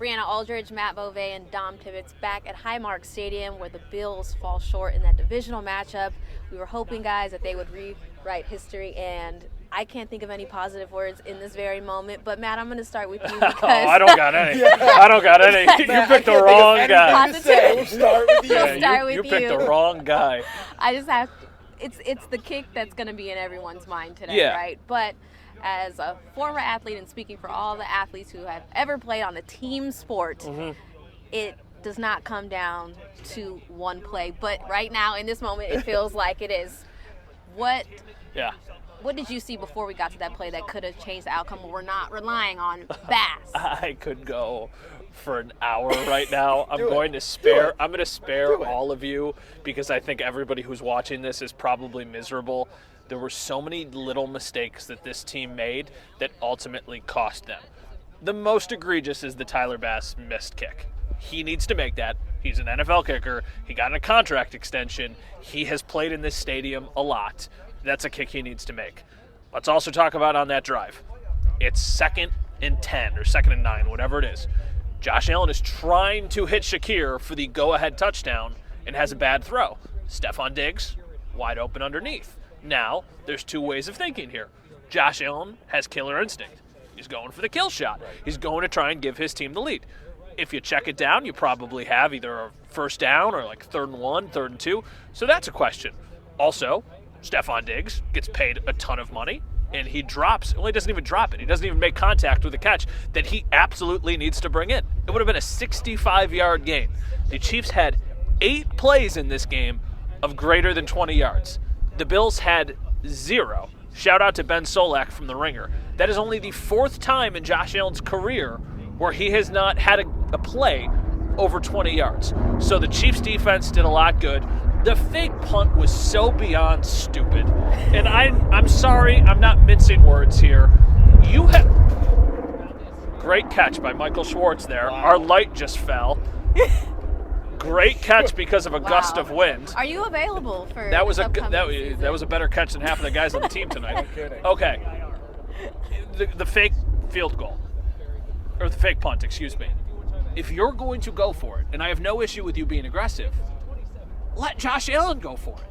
Brianna Aldridge, Matt Bove, and Dom Tibbetts back at Highmark Stadium where the Bills fall short in that divisional matchup. We were hoping, guys, that they would rewrite history, and I can't think of any positive words in this very moment. But, Matt, I'm going to start with you because I don't got any. I don't got any. You picked the wrong guy. Positive. We'll start with you. We'll start with you picked the wrong guy. I just have it's the kick that's going to be in everyone's mind today, right? But as a former athlete and speaking for all the athletes who have ever played on the team sport, it does not come down to one play. But right now, in this moment, it feels like it is. What did you see before we got to that play that could have changed the outcome when we're not relying on Bass? I could go for an hour right now. I'm going to spare all of you because I think everybody who's watching this is probably miserable. There were so many little mistakes that this team made that ultimately cost them. The most egregious is the Tyler Bass missed kick. He needs to make that. He's an NFL kicker. He got a contract extension. He has played in this stadium a lot. That's a kick he needs to make. Let's also talk about on that drive. It's 2nd and 10 or 2nd and 9, whatever it is. Josh Allen is trying to hit Shakir for the go-ahead touchdown and has a bad throw. Stephon Diggs, wide open underneath. Now, there's two ways of thinking here. Josh Allen has killer instinct. He's going for the kill shot. He's going to try and give his team the lead. If you check it down, you probably have either a first down or like 3rd and 1, 3rd and 2. So that's a question. Also, Stephon Diggs gets paid a ton of money, and he drops. Well, he doesn't even drop it. He doesn't even make contact with the catch that he absolutely needs to bring in. It would have been a 65-yard gain. The Chiefs had 8 plays in this game of greater than 20 yards. The Bills had 0. Shout out to Ben Solak from The Ringer. That is only the 4th time in Josh Allen's career where he has not had a play over 20 yards. So the Chiefs defense did a lot good. The fake punt was so beyond stupid. And I'm sorry, I'm not mincing words here. You have great catch by Michael Schwartz there. Wow. Our light just fell. Great catch because of a gust of wind. Are you available for that was a better catch than half of the guys on the team tonight. No kidding. Okay. The fake field goal. Or the fake punt, excuse me. If you're going to go for it, and I have no issue with you being aggressive, let Josh Allen go for it.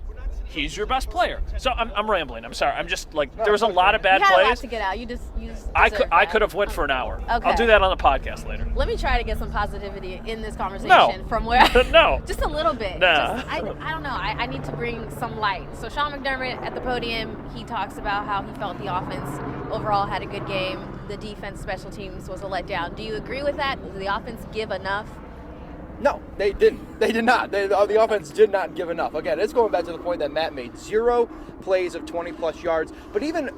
He's your best player. So I'm rambling. I'm sorry. I'm just like there was a lot of bad plays. You had a lot to get out. You just I could have went for an hour. Okay. I'll do that on the podcast later. Let me try to get some positivity in this conversation from where No. Just a little bit. Nah. I don't know. I need to bring some light. So Sean McDermott at the podium, he talks about how he felt the offense overall had a good game. The defense, special teams was a letdown. Do you agree with that? Did the offense give enough? No, they didn't. They did not. The offense did not give enough. Again, it's going back to the point that Matt made. 0 plays of 20-plus yards. But even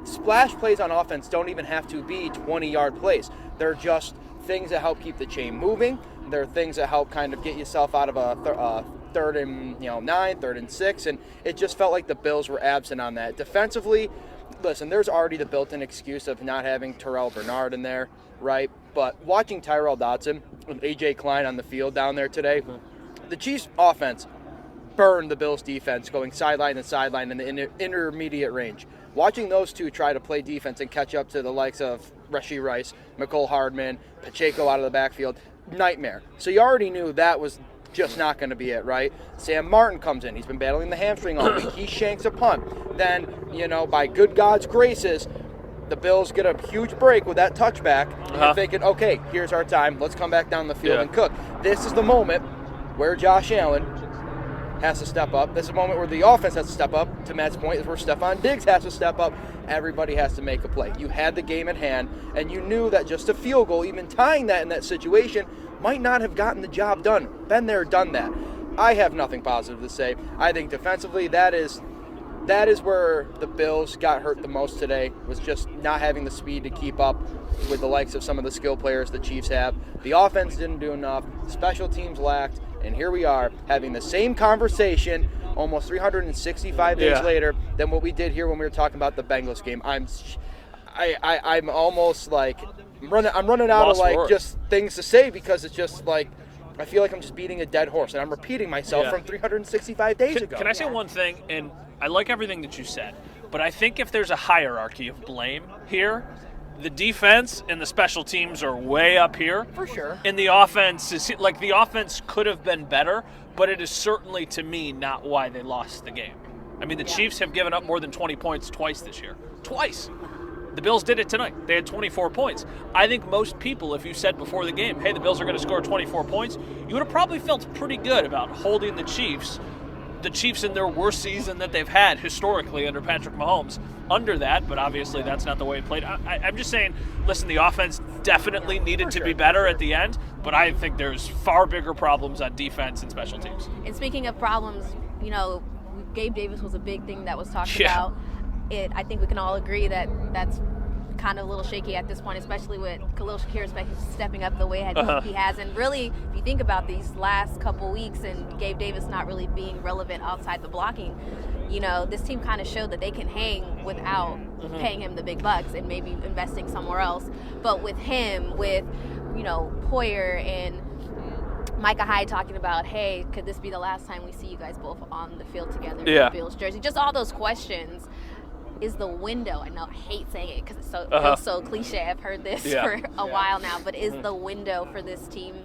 splash plays on offense don't even have to be 20-yard plays. They're just things that help keep the chain moving. They're things that help kind of get yourself out of a 3rd and 9, 3rd and 6. And it just felt like the Bills were absent on that. Defensively, listen, there's already the built-in excuse of not having Terrell Bernard in there, right? But watching Tyrel Dodson and A.J. Klein on the field down there today, the Chiefs' offense burned the Bills' defense going sideline to sideline in the intermediate range. Watching those two try to play defense and catch up to the likes of Rashee Rice, McCole Hardman, Pacheco out of the backfield, nightmare. So you already knew that was just not going to be it, right? Sam Martin comes in. He's been battling the hamstring all week. He shanks a punt. Then, by good God's graces, the Bills get a huge break with that touchback. And you're thinking, okay, here's our time. Let's come back down the field and cook. This is the moment where Josh Allen has to step up. This is the moment where the offense has to step up. To Matt's point, is where Stephon Diggs has to step up. Everybody has to make a play. You had the game at hand, and you knew that just a field goal, even tying that in that situation, might not have gotten the job done. Been there, done that. I have nothing positive to say. I think defensively, that is where the Bills got hurt the most today, was just not having the speed to keep up with the likes of some of the skill players the Chiefs have. The offense didn't do enough. Special teams lacked. And here we are having the same conversation almost 365 days later than what we did here when we were talking about the Bengals game. I'm almost like I'm running out of like just things to say because it's just like I feel like I'm just beating a dead horse and I'm repeating myself from 365 days ago. Can I say one thing? And I like everything that you said, but I think if there's a hierarchy of blame here, the defense and the special teams are way up here. For sure. And the offense the offense could have been better, but it is certainly, to me, not why they lost the game. I mean, the Chiefs have given up more than 20 points twice this year. Twice. The Bills did it tonight. They had 24 points. I think most people, if you said before the game, hey, the Bills are going to score 24 points, you would have probably felt pretty good about holding the Chiefs in their worst season that they've had historically under Patrick Mahomes, under that, but obviously that's not the way it played. I'm just saying, listen, the offense definitely needed to be better at the end, but I think there's far bigger problems on defense and special teams. And speaking of problems, Gabe Davis was a big thing that was talked about. I think we can all agree that that's kind of a little shaky at this point, especially with Khalil Shakir stepping up the way he has. And really, if you think about these last couple weeks and Gabe Davis not really being relevant outside the blocking, this team kind of showed that they can hang without paying him the big bucks and maybe investing somewhere else. But with him, with, Poyer and Micah Hyde talking about, hey, could this be the last time we see you guys both on the field together in the Bills jersey? Just all those questions. Is the window, I know I hate saying it because it feels so cliche, I've heard this for a while now, but is the window for this team,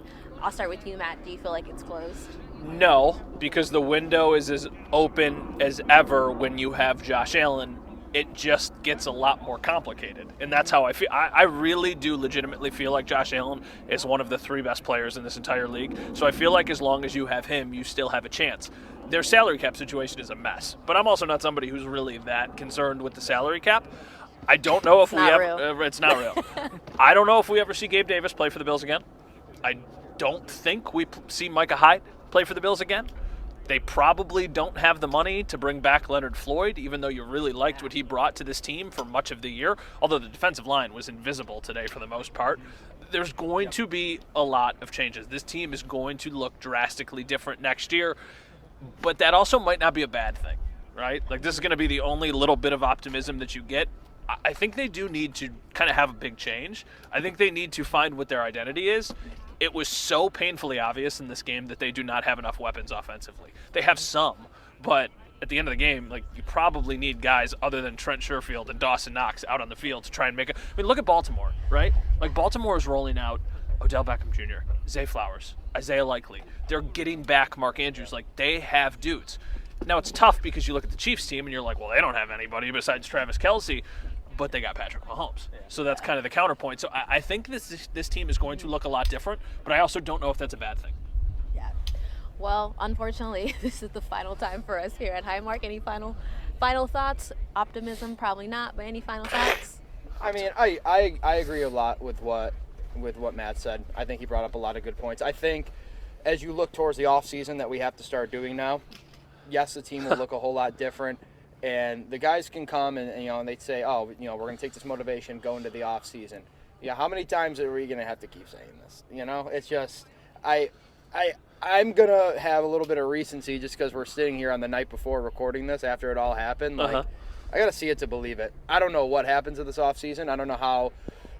I'll start with you, Matt, do you feel like it's closed? No, because the window is as open as ever when you have Josh Allen. It just gets a lot more complicated, and that's how I feel. I really do legitimately feel like Josh Allen is one of the 3 best players in this entire league, so I feel like as long as you have him, you still have a chance. Their salary cap situation is a mess, but I'm also not somebody who's really that concerned with the salary cap. I don't know if it's not real. I don't know if we ever see Gabe Davis play for the Bills again. I don't think we see Micah Hyde play for the Bills again. They probably don't have the money to bring back Leonard Floyd, even though you really liked what he brought to this team for much of the year, although the defensive line was invisible today for the most part. There's going to be a lot of changes. This team is going to look drastically different next year, but that also might not be a bad thing, right? Like, this is going to be the only little bit of optimism that you get. I think they do need to kind of have a big change. I think they need to find what their identity is. It was so painfully obvious in this game that they do not have enough weapons offensively. They have some, but at the end of the game, you probably need guys other than Trent Sherfield and Dawson Knox out on the field to try and make it. I mean, look at Baltimore, right? Baltimore is rolling out Odell Beckham Jr., Zay Flowers, Isaiah Likely. They're getting back Mark Andrews. They have dudes. Now, it's tough because you look at the Chiefs team and you're like, well, they don't have anybody besides Travis Kelce, but they got Patrick Mahomes. So that's kind of the counterpoint. So I think this team is going to look a lot different, but I also don't know if that's a bad thing. Yeah. Well, unfortunately, this is the final time for us here at Highmark. Any final thoughts? Optimism? Probably not, but any final thoughts? I mean, I agree a lot with what Matt said. I think he brought up a lot of good points. I think as you look towards the offseason that we have to start doing now, yes, the team will look a whole lot different. And the guys can come and they'd say, oh, we're going to take this motivation, go into the off season. Yeah, how many times are we going to have to keep saying this? It's just I'm going to have a little bit of recency just because we're sitting here on the night before recording this after it all happened. I got to see it to believe it. I don't know what happens in this off season. I don't know how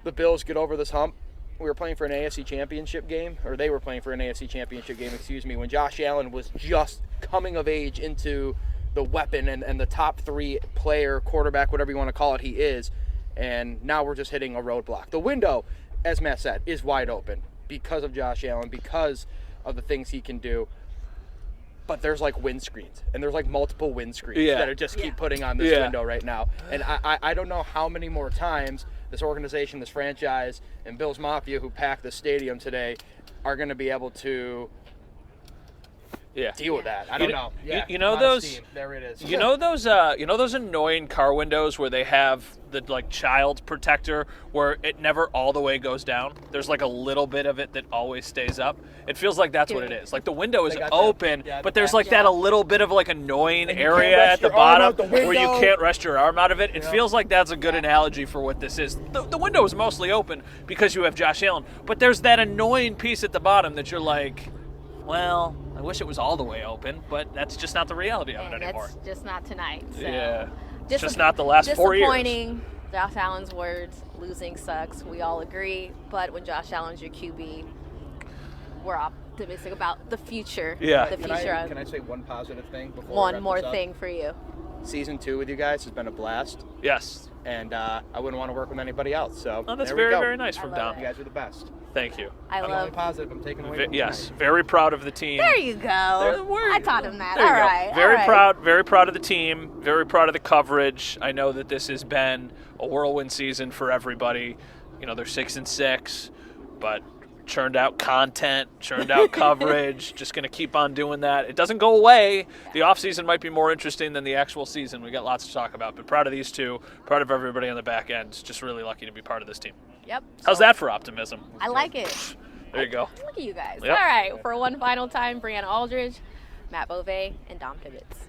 the Bills get over this hump. We were playing for an AFC championship game, or they were playing for an AFC championship game, when Josh Allen was just coming of age into the weapon and the top 3 player, quarterback, whatever you want to call it, he is. And now we're just hitting a roadblock. The window, as Matt said, is wide open because of Josh Allen, because of the things he can do. But there's windscreens, and there's multiple windscreens that are just keep putting on this window right now. And I don't know how many more times this organization, this franchise, and Bills Mafia, who packed the stadium today, are going to be able to deal with that. I don't know. Yeah, there it is. You know those annoying car windows where they have the child protector where it never all the way goes down. There's a little bit of it that always stays up. It feels like that's what it is. The window is open, but there's that a little bit of annoying area at the bottom where you can't rest your arm out of it. It feels like that's a good analogy for what this is. The window is mostly open because you have Josh Allen, but there's that annoying piece at the bottom that you're like, well, I wish it was all the way open, but that's just not the reality of it anymore. That's just not tonight. So. Yeah. Just not the last 4 years. Disappointing. Josh Allen's words, losing sucks. We all agree. But when Josh Allen's your QB, we're optimistic about the future. Yeah. Can I say one positive thing before one more thing for you? Season 2 with you guys has been a blast. Yes. and I wouldn't want to work with anybody else. So that's there we very, go. very nice from Dom. You guys are the best. Thank you. I'm only positive I'm taking away from Yes, tonight. very proud of the team. There you go. I taught him that. There you All go. right. Very all right. proud. Very proud of the team. Very proud of the coverage. I know that this has been a whirlwind season for everybody. You know, they're 6-6, but churned out content, churned out coverage. Just going to keep on doing that. It doesn't go away. The off season might be more interesting than the actual season. We got lots to talk about. But proud of these two. Proud of everybody on the back end. Just really lucky to be part of this team. Yep. How's that for optimism? I like it. There you go. Look at you guys. Yep. All right. For one final time, Brianna Aldridge, Matt Bove, and Dom Tibbetts.